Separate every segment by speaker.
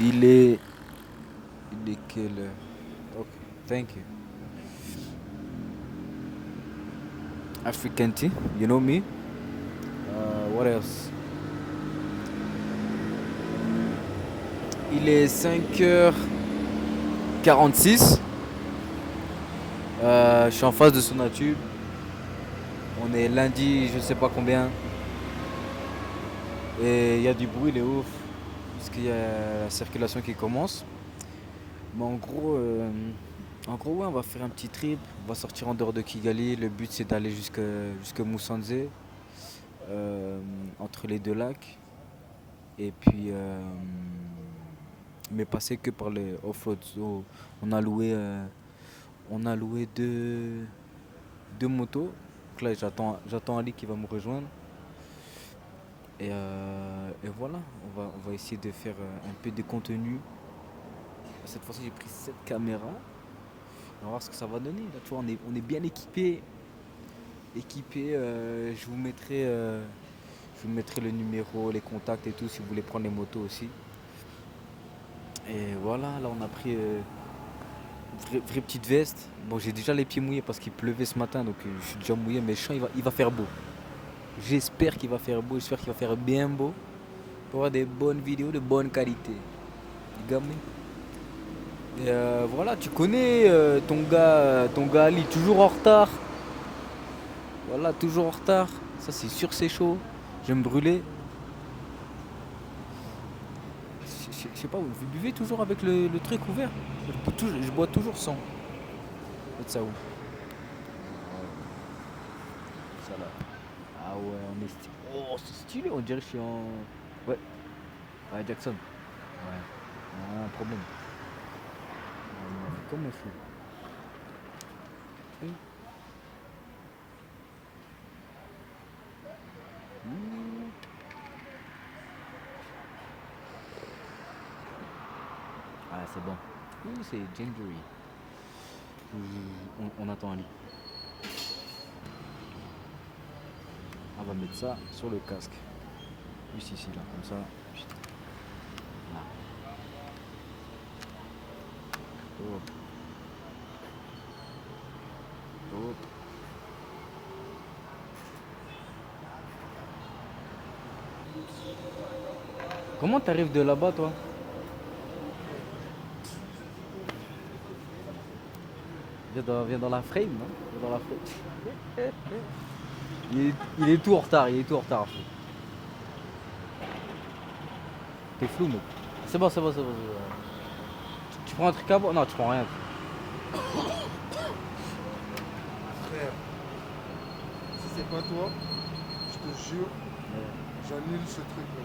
Speaker 1: Il est. Il est quelle heure? Ok, thank you. African tea, you know me? What else? Il est 5h46. Je suis en face de son nature. On est lundi, je sais pas combien. Et il y a du bruit, il est ouf. Parce qu'il y a la circulation qui commence. Mais en gros, ouais, on va faire un petit trip. On va sortir en dehors de Kigali. Le but, c'est d'aller jusque Musanze, entre les deux lacs. Et puis, mais passer que par les off-road. So, on a loué, euh, on a loué deux motos. Donc là, j'attends Ali qui va me rejoindre. Et voilà, on va essayer de faire un peu de contenu. Cette fois-ci, j'ai pris cette caméra. On va voir ce que ça va donner. Là, tu vois, on est bien équipé. Je vous mettrai le numéro, les contacts et tout si vous voulez prendre les motos aussi. Et voilà, là, on a pris vraie petite veste. Bon, j'ai déjà les pieds mouillés parce qu'il pleuvait ce matin, donc je suis déjà mouillé. Mais je sens il va faire beau. J'espère qu'il va faire beau. J'espère qu'il va faire bien beau pour avoir des bonnes vidéos de bonne qualité. You got me? Et voilà, tu connais ton gars Ali, toujours en retard. Voilà, toujours en retard. Ça, c'est sûr, c'est chaud. Je vais me brûler. Je sais pas, vous buvez toujours avec le truc ouvert? Je bois toujours sans. Faites ça où? Ça là. Ah ouais, on est stylé. Oh, c'est stylé, on dirait que je suis en. Ouais, ouais, Jackson. Ouais, un problème. Comme un fou. Oui. Mmh. Ah, c'est bon. Ouh, c'est gingery. On attend Ali. On va mettre ça sur le casque. Juste ici, là, comme ça. Là. Hop, hop. Comment t'arrives de là-bas, toi? Viens dans la frame, non? Viens dans la frame. Il est tout en retard, il est tout en retard. T'es flou, mec. C'est bon. Tu prends un truc à boire? Non, tu prends rien.
Speaker 2: Frère, si c'est pas toi, je te jure, j'annule ce truc-là.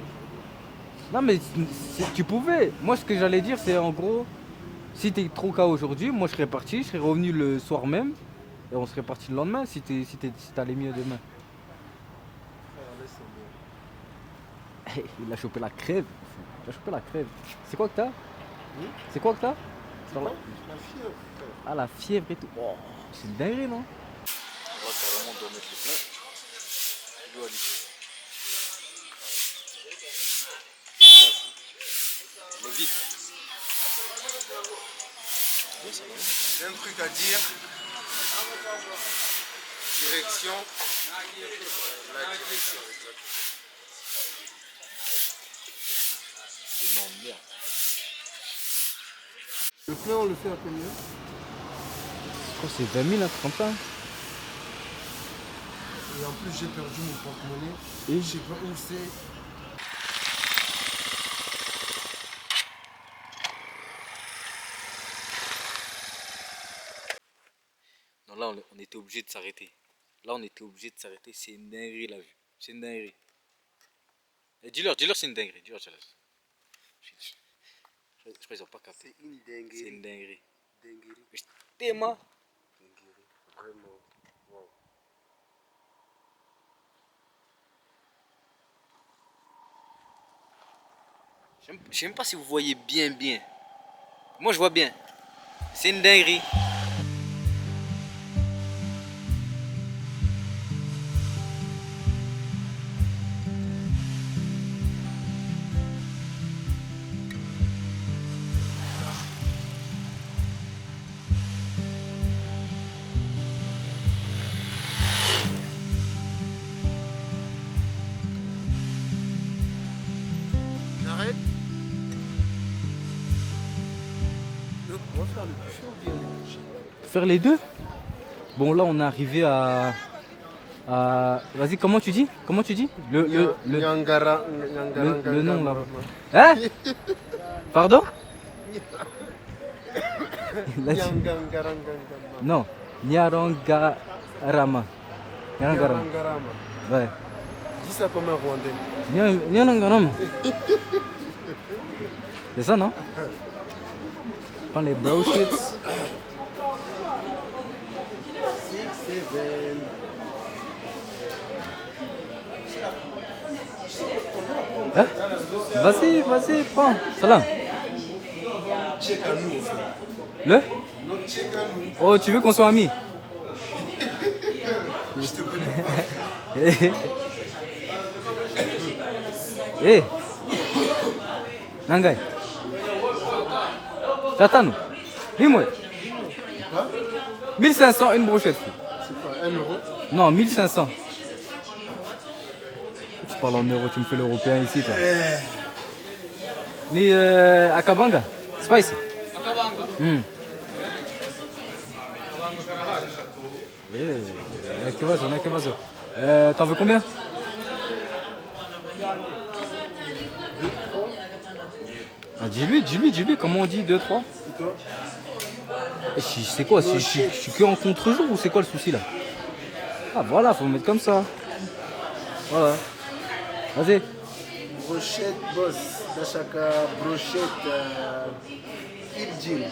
Speaker 1: Non, mais tu pouvais. Moi, ce que j'allais dire, c'est en gros, si t'es trop KO aujourd'hui, moi je serais parti, je serais revenu le soir même, et on serait parti le lendemain si t'allais mieux demain.
Speaker 2: Frère, laisse tomber.
Speaker 1: Il a chopé la crève. Il a chopé la crève. C'est quoi que t'as?
Speaker 2: Oui.
Speaker 1: C'est quoi que t'as?
Speaker 2: C'est quoi? La fièvre, frère.
Speaker 1: Ah, la fièvre et tout. Oh, c'est une dinguerie, non? Là, carrément, on doit mettre le plein. Il doit aller. Mais vite.
Speaker 2: J'ai un truc à dire. Direction. La direction, exactement.
Speaker 1: C'est bon, merde.
Speaker 2: Le plein, on le fait à combien?
Speaker 1: Je crois que c'est 20 000, un truc comme ça.
Speaker 2: Et en plus, j'ai perdu mon porte-monnaie.
Speaker 1: Et
Speaker 2: Je sais pas où c'est.
Speaker 1: non, là, on était obligé de s'arrêter. Là, on était obligé de s'arrêter. C'est une dinguerie, la vue. C'est une dinguerie. Et dis-leur, c'est une dinguerie. Dis-leur, je crois qu'ils ont pas capté.
Speaker 2: C'est une dinguerie.
Speaker 1: C'est une dinguerie.
Speaker 2: Dinguerie.
Speaker 1: Mais Théma.
Speaker 2: Dinguerie. Vraiment. Wow.
Speaker 1: Je sais même pas si vous voyez bien. Moi, je vois bien. C'est une dinguerie. Faire les deux? Bon, là, on est arrivé à... Vas-y, comment tu dis? Comment tu dis? Le nom, là. Hein? Pardon? Il a dit- Non, Nyarangarama. Nyarangarama. Ouais.
Speaker 2: Dis ça comme un rwandais.
Speaker 1: Nyarangarama. C'est ça, non? Prends les bro shits.
Speaker 2: 6, 7.
Speaker 1: Hein? Vas-y, vas-y, prends. Salam.
Speaker 2: Check à nous, en fait.
Speaker 1: Le?
Speaker 2: Non, check à nous.
Speaker 1: Oh, tu veux qu'on soit amis?
Speaker 2: Je te connais pas.
Speaker 1: Eh. Nangai. T'attends. Dis-moi. 1500 une brochette.
Speaker 2: C'est pas 1 euro.
Speaker 1: Non, 1500. Tu parles en euros, tu me fais l'européen ici, toi. Ni Akabanga. Spice. Akabanga. T'en veux combien? Ah, dis-lui, comment on dit 2, 3?
Speaker 2: Et toi?
Speaker 1: C'est quoi? Je suis que en contre-jour ou c'est quoi le souci là? Ah voilà, faut me mettre comme ça. Voilà. Vas-y.
Speaker 2: Brochette, boss. Dachaka, brochette. Iljin.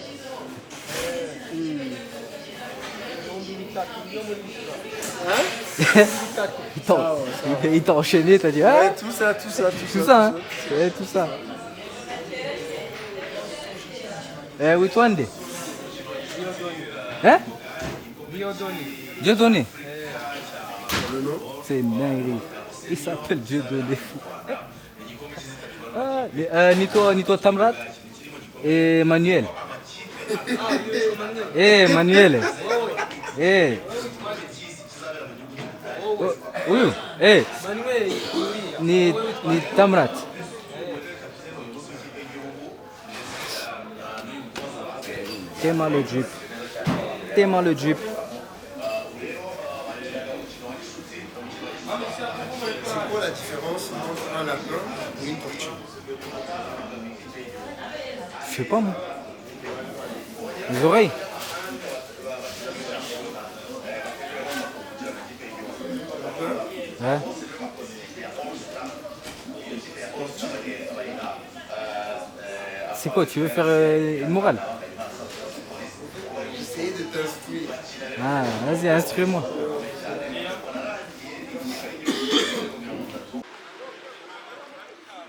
Speaker 2: Hein?
Speaker 1: Il t'a enchaîné, t'as dit ah?
Speaker 2: Ouais, tout ça.
Speaker 1: Tout ça, hein? Ouais, tout ça. Witwande. Hein? Dieudonné.
Speaker 2: Le nom?
Speaker 1: C'est dingue. Il s'appelle Dieudonné. Ni toi Tamrat et Manuel. Manuel. Oui. Ni Tamrat. T'aimes le Jeep.
Speaker 2: C'est quoi la différence entre un lapin et une tortue?
Speaker 1: Je sais pas moi. Les oreilles. Ouais. C'est quoi, tu veux faire une morale?
Speaker 2: J'essaie de t'instruire.
Speaker 1: Ah, vas-y, instruis-moi.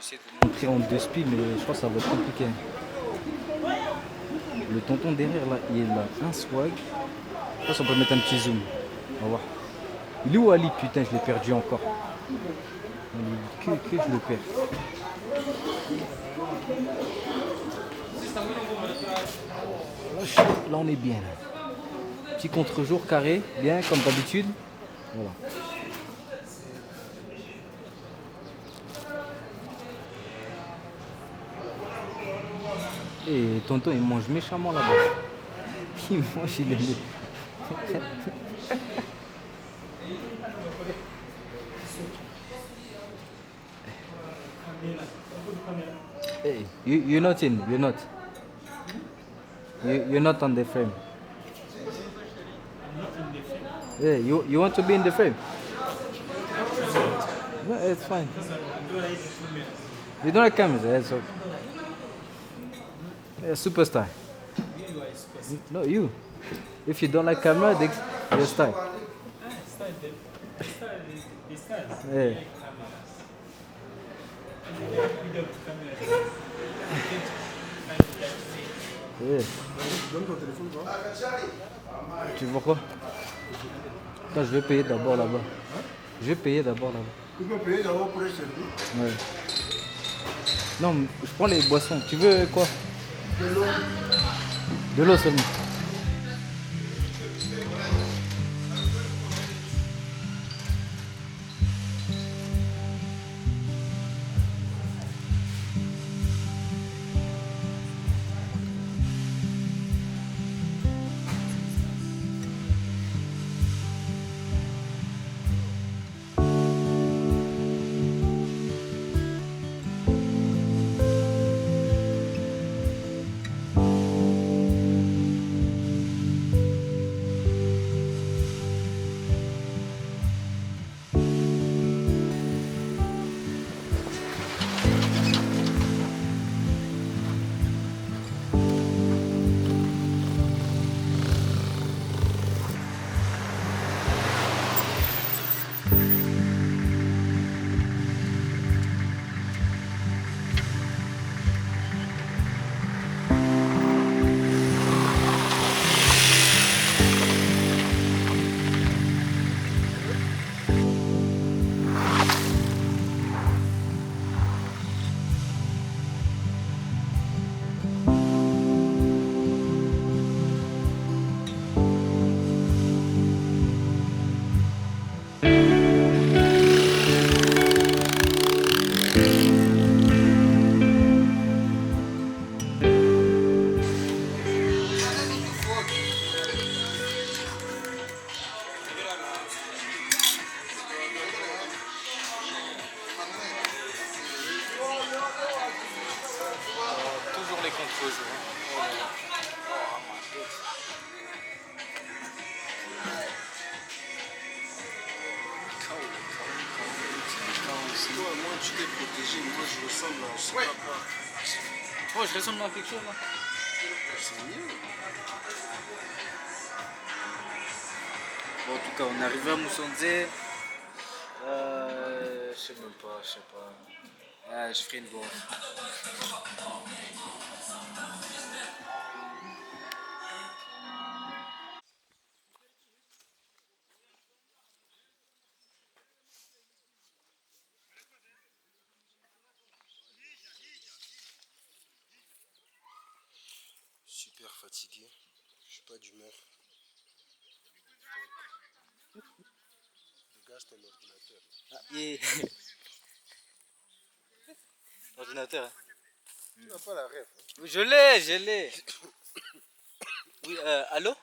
Speaker 1: J'essaie de montrer en 2 spies, mais je crois que ça va être compliqué. Le tonton derrière là, il a un swag. Je pense qu'on peut mettre un petit zoom. On va voir. Il est où Ali? Putain, je l'ai perdu encore. Que je le perds. Là, on est bien. Là. Petit contre-jour carré, bien comme d'habitude. Voilà. Et tonton, il mange méchamment là-bas. Il mange, il est... Hey, you're not in, you're not. You're not on the frame. Yeah, you want to be in the frame? No, it's fine. You don't like cameras, it's okay. Yeah, superstar. No, you. If you don't like camera, you're star. Yeah. Yeah.
Speaker 2: Donne ton téléphone, toi.
Speaker 1: Tu vois quoi? Attends, je vais payer d'abord là-bas. Je vais payer d'abord là-bas.
Speaker 2: Tu peux payer d'abord pour les services.
Speaker 1: Ouais. Non, je prends les boissons. Tu veux quoi?
Speaker 2: De l'eau.
Speaker 1: De l'eau seulement. beau jour. Oh là là. Oh, ma tête.
Speaker 2: Toi, moi, tu t'es protégé. Moi, je ressemble à. Je sais pas quoi.
Speaker 1: Oh, je ressemble à quelque chose là.
Speaker 2: C'est mieux.
Speaker 1: Bon, en tout cas, on est arrivé à Moussanzé. Je sais même pas, je sais pas. Ah, je ferai une bonne.
Speaker 2: Super fatigué. Je suis pas d'humeur. Dégage ton ordinateur.
Speaker 1: Ah, yeah. Ordinateur, hein.
Speaker 2: Tu n'as pas la rêve. Hein?
Speaker 1: Je l'ai. Oui, allô.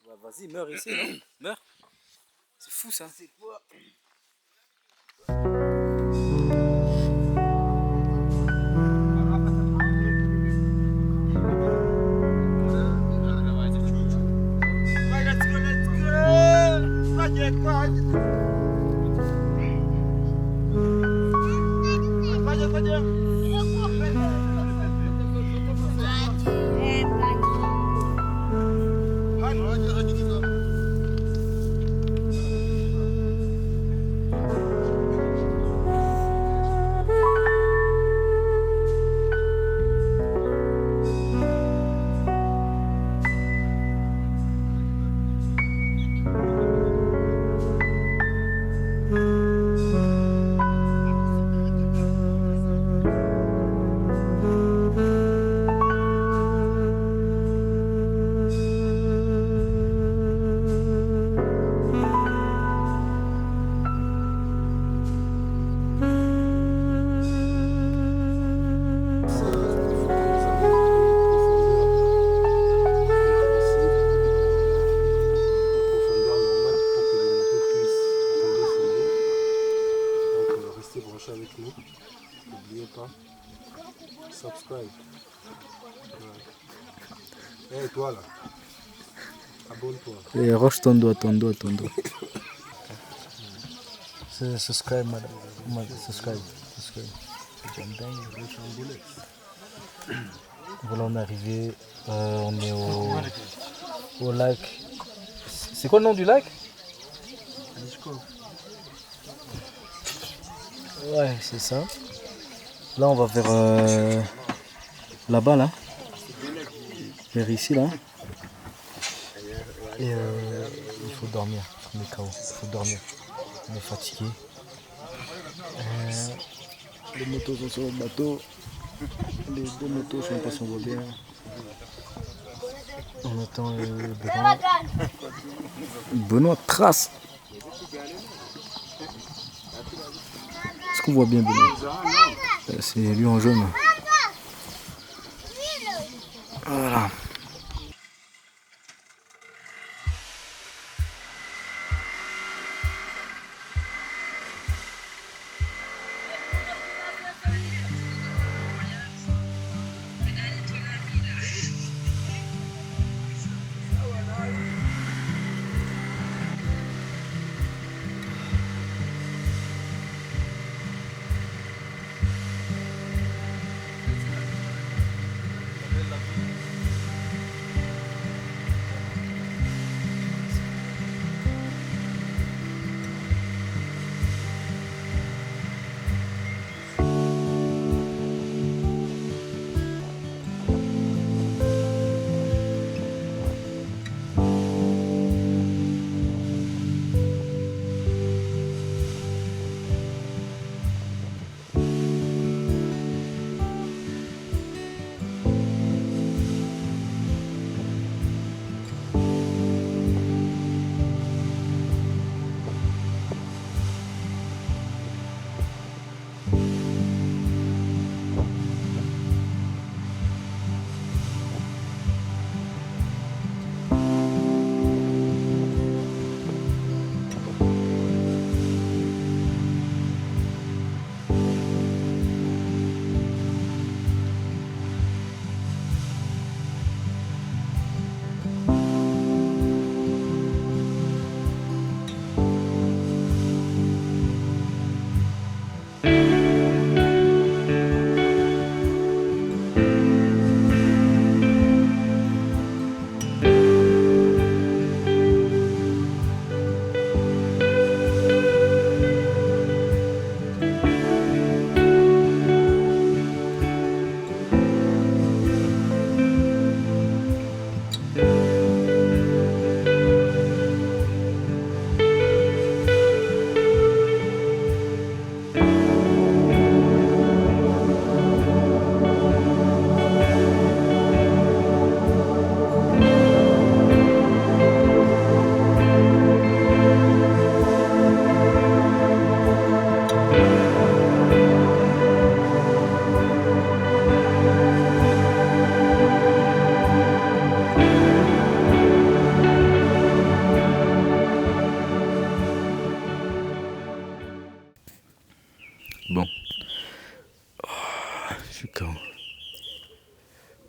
Speaker 1: Bah, vas-y, meurs ici, non? Meurs. C'est fou ça.
Speaker 2: C'est quoi? Avec nous, n'oubliez pas, subscribe. Ouais. Hey, toi là, abonne-toi.
Speaker 1: Et roche ton doigt.
Speaker 3: Subscribe, madame. Subscribe. Voilà, on est arrivé. On est au lac. C'est quoi le nom du lac? Ouais, c'est ça. Là, on va vers là-bas, là. Vers ici, là. Et il faut dormir. On est KO. Il faut dormir. On est fatigué. Les motos sont sur le bateau. Les deux motos, je ne sais même pas si on voit bien. On attend Benoît. Benoît trace. Est-ce qu'on voit bien Benoît? C'est lui en jaune. Voilà.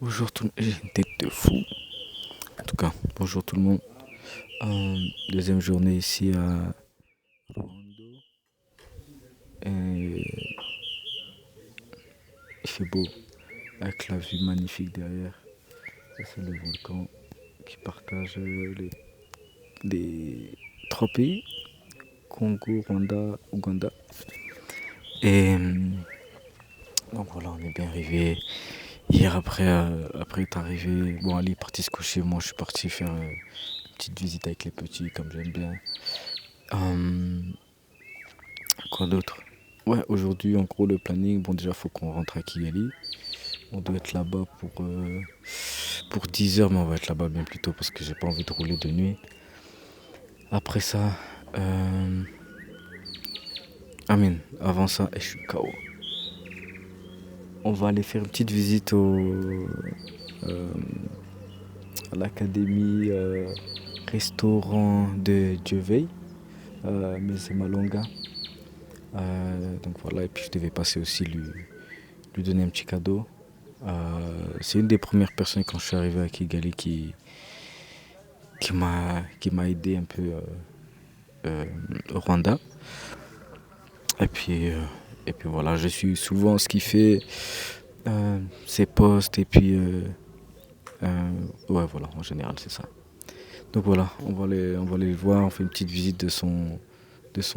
Speaker 1: Bonjour tout le monde. J'ai une tête de fou. En tout cas, bonjour tout le monde. Deuxième journée ici à Rondo. Et il fait beau, avec la vue magnifique derrière. Ça, c'est le volcan qui partage les trois pays, Congo, Rwanda, Ouganda. Et donc voilà, on est bien arrivé. Hier après être arrivé, bon Ali est parti se coucher, moi je suis parti faire une petite visite avec les petits comme j'aime bien. Euh, quoi d'autre? Ouais, aujourd'hui en gros le planning, bon déjà faut qu'on rentre à Kigali. On doit être là-bas pour 10 heures, mais on va être là-bas bien plus tôt parce que j'ai pas envie de rouler de nuit. Après ça, Amin, avant ça, je suis KO. On va aller faire une petite visite à l'académie restaurant de Dieveil, Mese Malonga. Donc voilà, et puis je devais passer aussi lui donner un petit cadeau. C'est une des premières personnes quand je suis arrivé à Kigali qui m'a aidé un peu au Rwanda. Et puis voilà, je suis souvent ce qu'il fait, ses posts et puis ouais voilà, en général c'est ça. Donc voilà, on va aller le voir, on fait une petite visite de son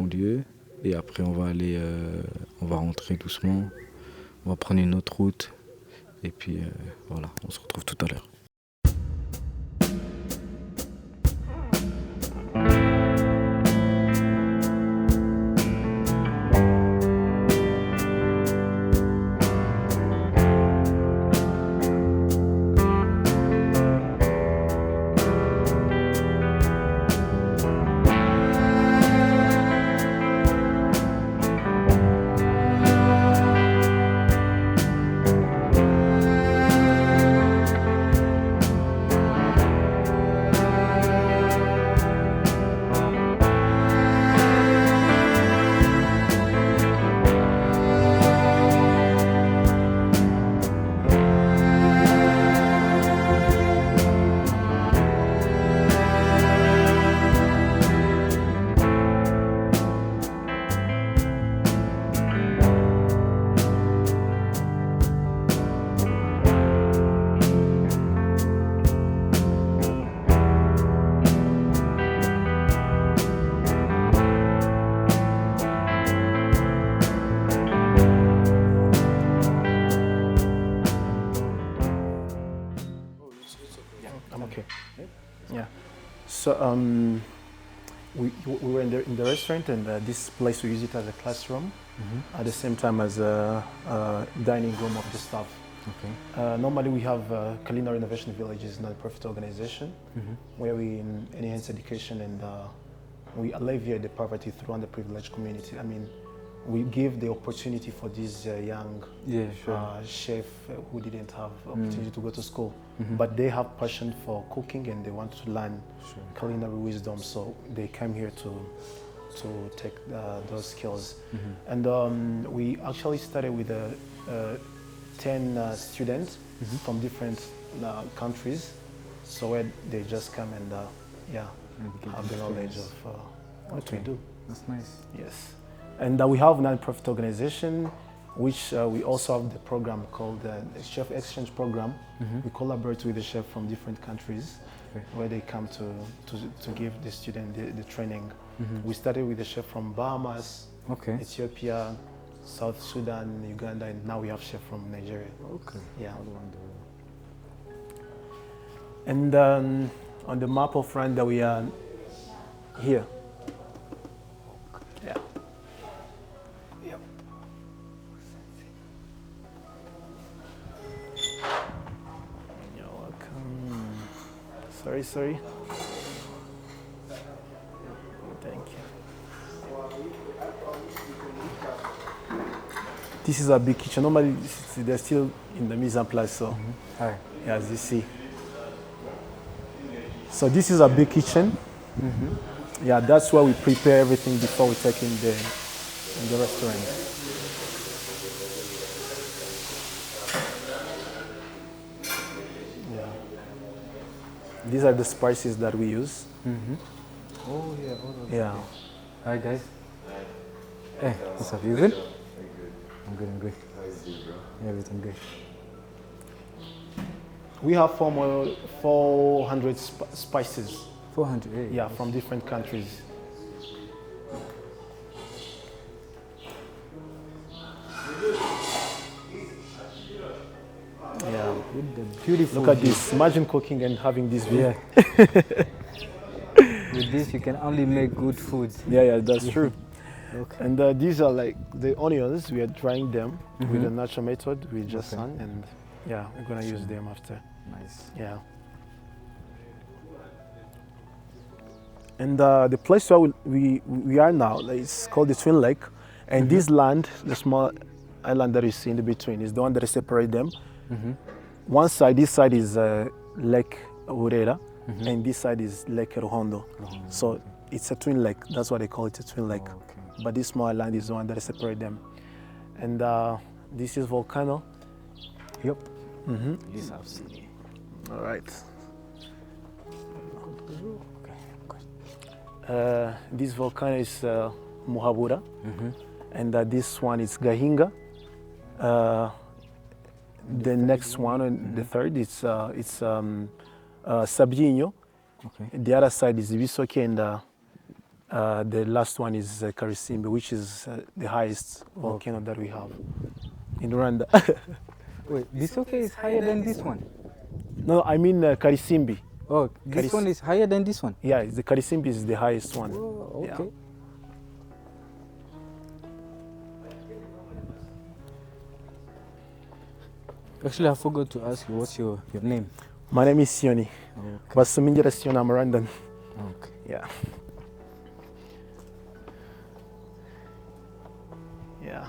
Speaker 1: lieu et après on va rentrer doucement, on va prendre une autre route et puis voilà, on se retrouve tout à l'heure.
Speaker 4: So we were in the restaurant, and this place we use it as a classroom, at the same time as a dining room of the staff.
Speaker 1: Okay.
Speaker 4: Normally we have Culinary Innovation Village is a non-profit organization where we enhance education and we alleviate the poverty through underprivileged community. I mean, we give the opportunity for these young chefs who didn't have opportunity to go to school, but they have passion for cooking and they want to learn culinary wisdom, so they come here to take those skills. And we actually started with 10 students from different countries, so where they just come and have the knowledge of what we do.
Speaker 1: That's nice.
Speaker 4: Yes. And we have a non-profit organization, which we also have the program called the Chef Exchange Program. We collaborate with the chefs from different countries where they come to give the student the training. We started with the chef from Bahamas, Ethiopia, South Sudan, Uganda, and now we have chef from Nigeria.
Speaker 1: Okay.
Speaker 4: Yeah. And on the map of Rwanda, we are here. Yeah. Yep. You're welcome. Sorry. Thank you. This is a big kitchen. Normally, they're still in the mise en place, so as you see. So this is a big kitchen. Yeah, that's where we prepare everything before we take in the restaurant. These are the spices that we use.
Speaker 1: Oh yeah.
Speaker 4: Yeah.
Speaker 1: Hi guys. Hey, what's up? You good? I'm good. Everything good.
Speaker 4: We have 400 spices.
Speaker 1: 400. Hey.
Speaker 4: Yeah, from different countries. Yeah.
Speaker 1: With the beautiful.
Speaker 4: Look at
Speaker 1: view.
Speaker 4: this. Imagine cooking and having this view.
Speaker 1: Yeah. With this, you can only make good food.
Speaker 4: Yeah, that's true.
Speaker 1: Okay.
Speaker 4: And these are like the onions. We are drying them with a natural method. We just
Speaker 1: Okay.
Speaker 4: sun, and yeah, we're gonna use them after.
Speaker 1: Nice.
Speaker 4: Yeah. And the place where we are now is called the Twin Lake, and this land, the small island that you see in the between, is the one that separates them. One side, this side is Lake Urera, and this side is Lake Ruhondo. So it's a twin lake. That's why they call it a twin lake.
Speaker 1: Oh, okay.
Speaker 4: But this small island is the one that separates them. And this is volcano.
Speaker 1: Yep. This I've seen.
Speaker 4: All right.
Speaker 1: Okay.
Speaker 4: This volcano is Muhabura, and this one is Gahinga. The next one, and the third, it's Sabyinyo.
Speaker 1: Okay.
Speaker 4: The other side is Bisoke, and the last one is Karisimbi, which is the highest volcano that we have in Rwanda.
Speaker 1: Wait, Bisoke is higher than this one?
Speaker 4: No, I mean Karisimbi.
Speaker 1: Oh, this one is higher than this one?
Speaker 4: Yeah, the Karisimbi is the highest one.
Speaker 1: Oh, okay.
Speaker 4: Yeah.
Speaker 1: Actually, I forgot to ask you, what's your name?
Speaker 4: My name is Sioni.
Speaker 1: Okay.
Speaker 4: But Suminjara Sioni, I'm Rwandan.
Speaker 1: Okay.
Speaker 4: Yeah. Yeah.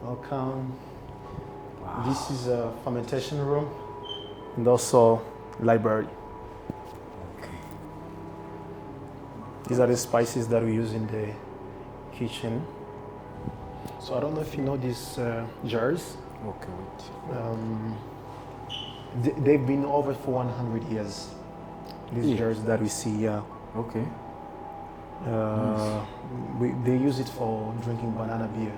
Speaker 4: Welcome.
Speaker 1: Wow.
Speaker 4: This is a fermentation room and also library.
Speaker 1: Okay.
Speaker 4: These are the spices that we use in the kitchen. So I don't know if you know these jars.
Speaker 1: Okay, wait.
Speaker 4: They've been over for 100 years. These
Speaker 1: Yeah.
Speaker 4: jars that we see, yeah.
Speaker 1: Okay.
Speaker 4: They use it for drinking banana beer.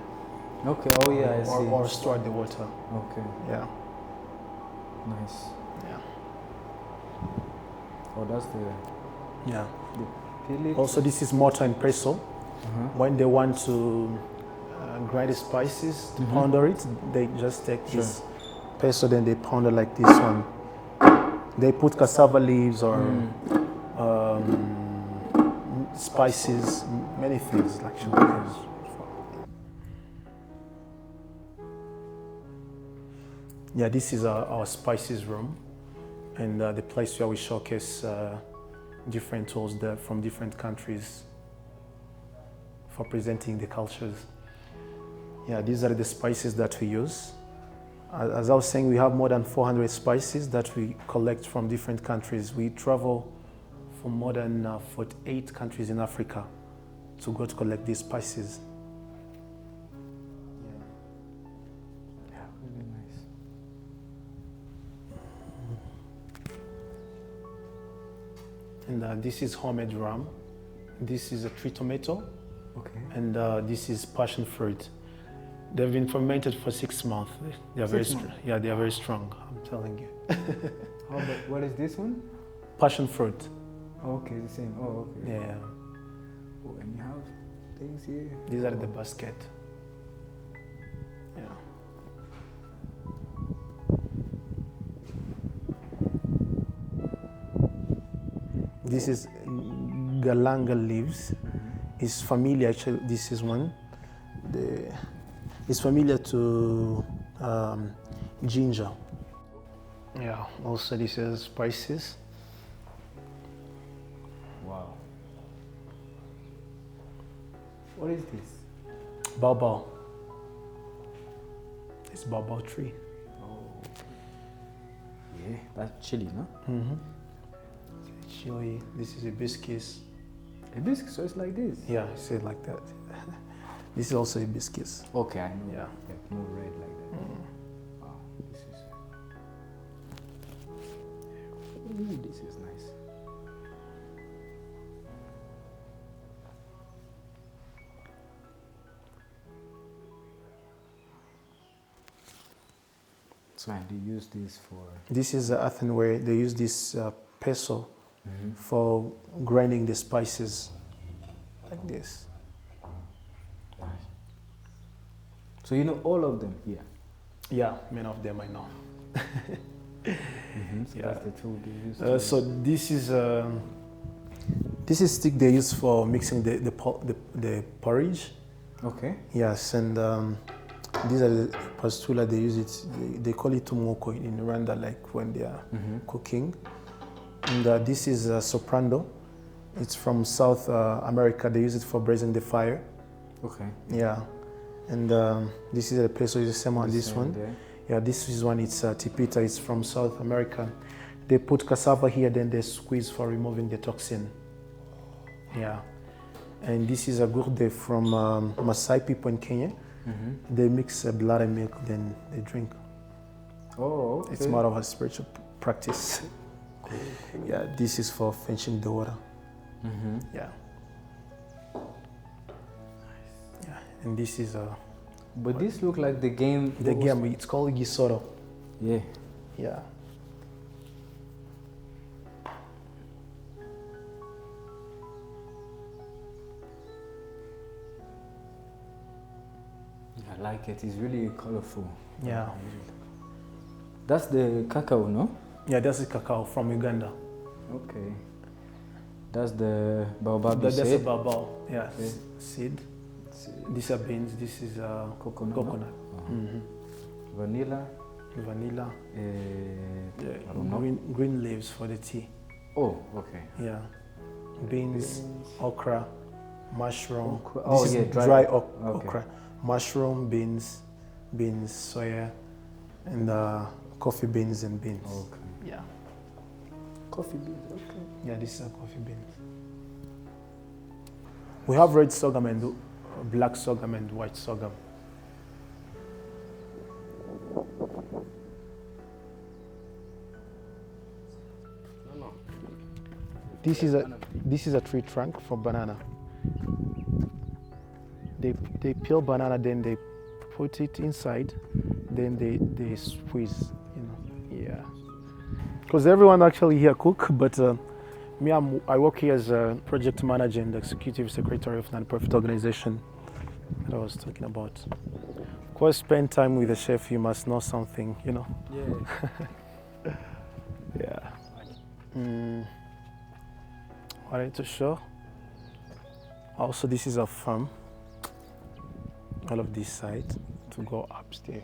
Speaker 1: Okay, oh yeah, I see.
Speaker 4: Or store the water.
Speaker 1: Okay,
Speaker 4: Yeah.
Speaker 1: nice.
Speaker 4: Yeah.
Speaker 1: Oh, that's
Speaker 4: Yeah.
Speaker 1: the village.
Speaker 4: Also, this is mortar and pestle.
Speaker 1: Uh-huh.
Speaker 4: When they want to grind the spices to powder it, they just take this pestle, then they pound it like this one. They put cassava leaves or spices, many things like sugar. Yeah, this is our spices room, and the place where we showcase different tools from different countries for presenting the cultures. Yeah, these are the spices that we use. As I was saying, we have more than 400 spices that we collect from different countries. We travel from more than 48 countries in Africa to go to collect these spices.
Speaker 1: Yeah, really nice.
Speaker 4: And this is homemade rum. This is a tree tomato,
Speaker 1: Okay.
Speaker 4: and this is passion fruit. They've been fermented for 6 months. They are very
Speaker 1: 6
Speaker 4: strong. Yeah, they are very strong. I'm telling you.
Speaker 1: How about, what is this one?
Speaker 4: Passion fruit.
Speaker 1: Okay, the same. Oh, okay.
Speaker 4: Yeah.
Speaker 1: Oh, and you have things here.
Speaker 4: These are the basket. Yeah. This is galanga leaves. It's familiar. Actually, this is one. It's familiar to ginger. Yeah. Also, this is spices.
Speaker 1: Wow. What is this?
Speaker 4: Baobab. It's baobab tree.
Speaker 1: Oh. Yeah, that's chili, no?
Speaker 4: Chili. This is hibiscus.
Speaker 1: Hibiscus, so it's like this.
Speaker 4: Yeah, I say it like that. This is also hibiscus.
Speaker 1: Okay, I know.
Speaker 4: Yeah.
Speaker 1: Like more red like that. Wow, this is. Ooh, this is nice. So they use this for.
Speaker 4: This is earthenware. They use this pestle for grinding the spices, like this.
Speaker 1: Nice. So you know all of them here.
Speaker 4: Yeah, many of them I know.
Speaker 1: So
Speaker 4: Yeah.
Speaker 1: that's the tool they use.
Speaker 4: So this is stick they use for mixing the porridge.
Speaker 1: Okay.
Speaker 4: Yes, and these are the pastula. They use it. They call it tumoko in Rwanda, like when they are cooking. And this is soprando. It's from South America. They use it for braising the fire.
Speaker 1: Okay.
Speaker 4: Yeah, and this is a peso. Is the same on this one.
Speaker 1: There.
Speaker 4: Yeah, this is one. It's tipita. It's from South America. They put cassava here, then they squeeze for removing the toxin. Yeah, and this is a gourde from Maasai people in Kenya. They mix blood and milk, then they drink.
Speaker 1: Oh, okay.
Speaker 4: It's more of a spiritual practice. Yeah, this is for fetching the water. Yeah. Yeah, and this is
Speaker 1: But this look like the game.
Speaker 4: the game. It's called gisoro.
Speaker 1: Yeah.
Speaker 4: Yeah.
Speaker 1: I like it. It's really colorful.
Speaker 4: Yeah.
Speaker 1: That's the cacao, no?
Speaker 4: Yeah, that's the cacao from Uganda.
Speaker 1: Okay. That's the baobab.
Speaker 4: That's a
Speaker 1: seed.
Speaker 4: babao. Yeah,
Speaker 1: Okay.
Speaker 4: seed. These are beans. This is
Speaker 1: Coconut.
Speaker 4: coconut.
Speaker 1: Vanilla.
Speaker 4: Vanilla.
Speaker 1: I don't know.
Speaker 4: Green leaves for the tea.
Speaker 1: Oh, okay.
Speaker 4: Yeah. Beans, okra, mushroom.
Speaker 1: Okra.
Speaker 4: This
Speaker 1: Oh,
Speaker 4: is
Speaker 1: yeah,
Speaker 4: dry
Speaker 1: okay.
Speaker 4: okra. Mushroom, beans, soya, and coffee beans and beans.
Speaker 1: Okay.
Speaker 4: Yeah.
Speaker 1: Coffee beans. Okay.
Speaker 4: Yeah, this is coffee beans. We have red sorghum and black sorghum and white sorghum. This is a tree trunk for banana. They peel banana, then they put it inside, then they squeeze, you know. Yeah. Because everyone actually here cook, but I work here as a project manager and executive secretary of non-profit organization that I was talking about. Of course, spend time with the chef, you must know something, you know.
Speaker 1: Yeah.
Speaker 4: Yeah. What I need to show. Also, this is a farm. All of this side to go upstairs.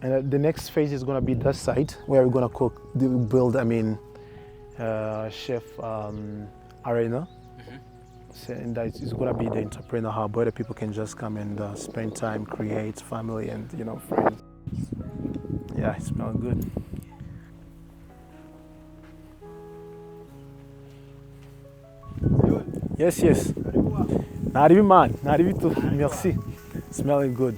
Speaker 4: And the next phase is going to be that side where we're going to cook, build, chef arena. So, and that is going to be the entrepreneur hub where the people can just come and spend time, create family and, you know, friends. Yeah, it smells good. Yes, yes. Naribi man, naribi too. Merci. Smelling good.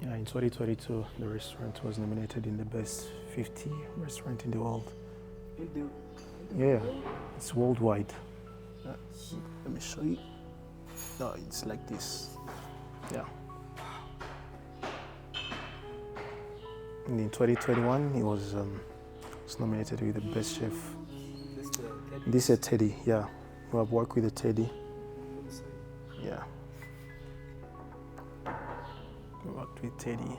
Speaker 4: Yeah, in 2022, the restaurant was nominated in the best 50 restaurant in the world. Yeah, it's worldwide. Let me show you. No, it's like this. Yeah. And in 2021, he was nominated with the best chef. This is Teddy. Yeah, we have worked with the Teddy. Yeah. We worked with Teddy.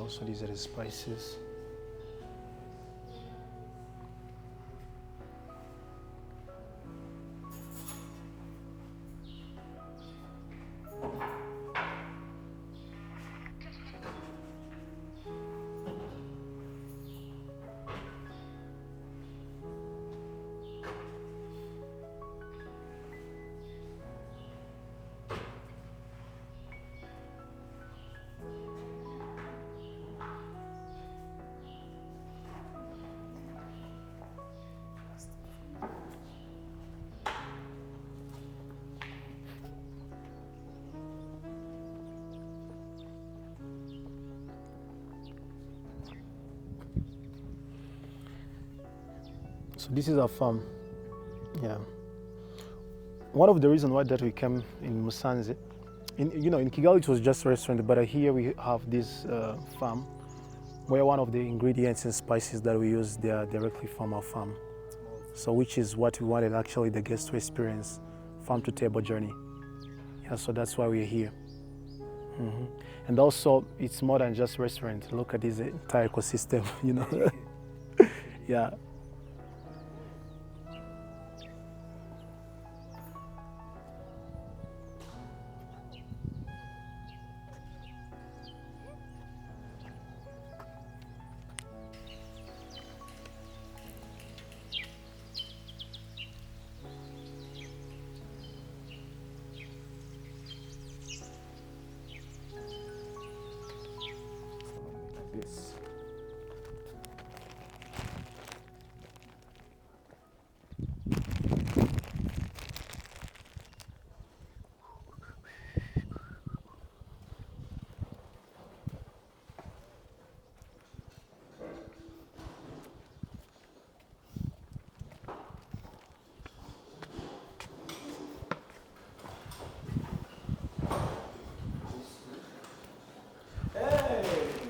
Speaker 4: also these are the spices. So this is our farm. Yeah. One of the reasons why that we came in Musanze, in Kigali it was just a restaurant, but here we have this farm where one of the ingredients and spices that we use, they are directly from our farm. So which is what we wanted actually the guests to experience, farm to table journey. Yeah, so that's why we're here. And also it's more than just restaurant. Look at this entire ecosystem, Yeah. This.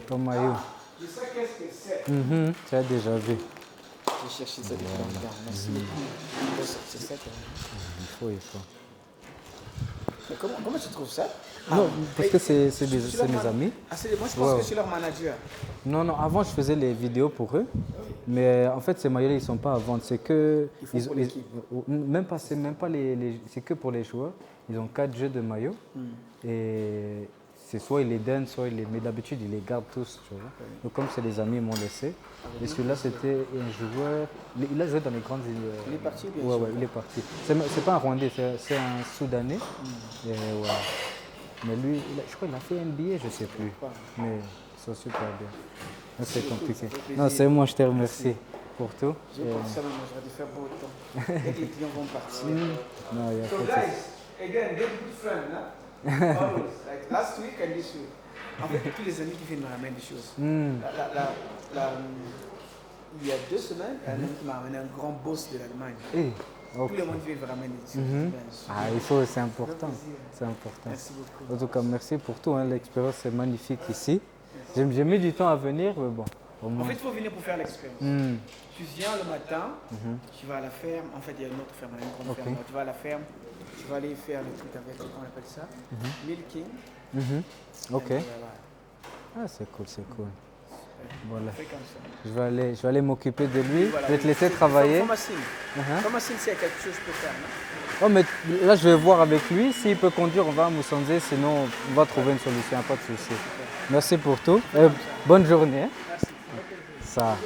Speaker 1: Ton maillot.
Speaker 2: Je sais qu'est-ce que c'est.
Speaker 1: Tu as déjà vu.
Speaker 5: J'ai cherché ça depuis longtemps. Merci beaucoup. C'est ça que...
Speaker 1: Il faut.
Speaker 5: Mais comment tu trouves ça?
Speaker 1: Non, parce que c'est mes amis.
Speaker 5: Ah, moi je pense que c'est leur manager.
Speaker 1: Non, avant je faisais les vidéos pour eux. Mais en fait, ces maillots-là, ils ne sont pas à vendre. C'est que.
Speaker 5: Pour l'équipe.
Speaker 1: C'est même pas c'est que pour les joueurs. Ils ont 4 jeux de maillots. Et c'est soit ils les donnent, soit ils les. Mais d'habitude, ils les gardent tous. Tu vois. Donc, comme c'est les amis, ils m'ont laissé. Et celui-là, c'était un joueur. Il a joué dans les grandes îles.
Speaker 5: Il est parti, bien
Speaker 1: sûr.
Speaker 5: sûr.
Speaker 1: Ouais, il est parti. C'est pas un Rwandais, c'est un Soudanais. Et ouais. Mais lui, je crois qu'il a fait NBA, je ne sais plus. Mais c'est super bien. C'est compliqué. Non, c'est moi, je te remercie pour tout.
Speaker 5: Je pense que ça j'aurais dû faire beau temps. Et les clients vont partir.
Speaker 1: Non, il y a
Speaker 5: So
Speaker 1: pas de
Speaker 5: guys, again, get good friend, huh? Always. Like last week and this week. En fait, tous les amis qui viennent me ramènent des choses. Il y a 2 semaines, un ami qui m'a ramené un grand boss de l'Allemagne.
Speaker 1: Okay.
Speaker 5: Tout le monde vient me ramener des choses.
Speaker 1: Ah, il faut, c'est important. C'est important.
Speaker 5: Merci beaucoup.
Speaker 1: En tout cas, merci pour tout. Hein. L'expérience est magnifique ici. J'ai mis du temps à venir, mais bon. Au moins.
Speaker 5: En fait, il faut venir pour faire l'expérience. Tu viens le matin, tu vas à la ferme. En fait, il y a une autre ferme, une grande ferme. Tu vas à la ferme, tu vas aller faire le truc avec, comment on appelle ça, milking.
Speaker 1: Ok. Ah, c'est cool, c'est cool. Voilà. Je vais aller m'occuper de lui. Voilà. Je vais te laisser travailler.
Speaker 5: Thomasine, s'il y a quelque chose que je peux faire.
Speaker 1: Oh, mais là, je vais voir avec lui. S'il peut conduire, on va à Musanze. Sinon, on va trouver une solution. Pas de souci. Merci pour tout. Bonne journée.
Speaker 5: Merci.
Speaker 1: Ça.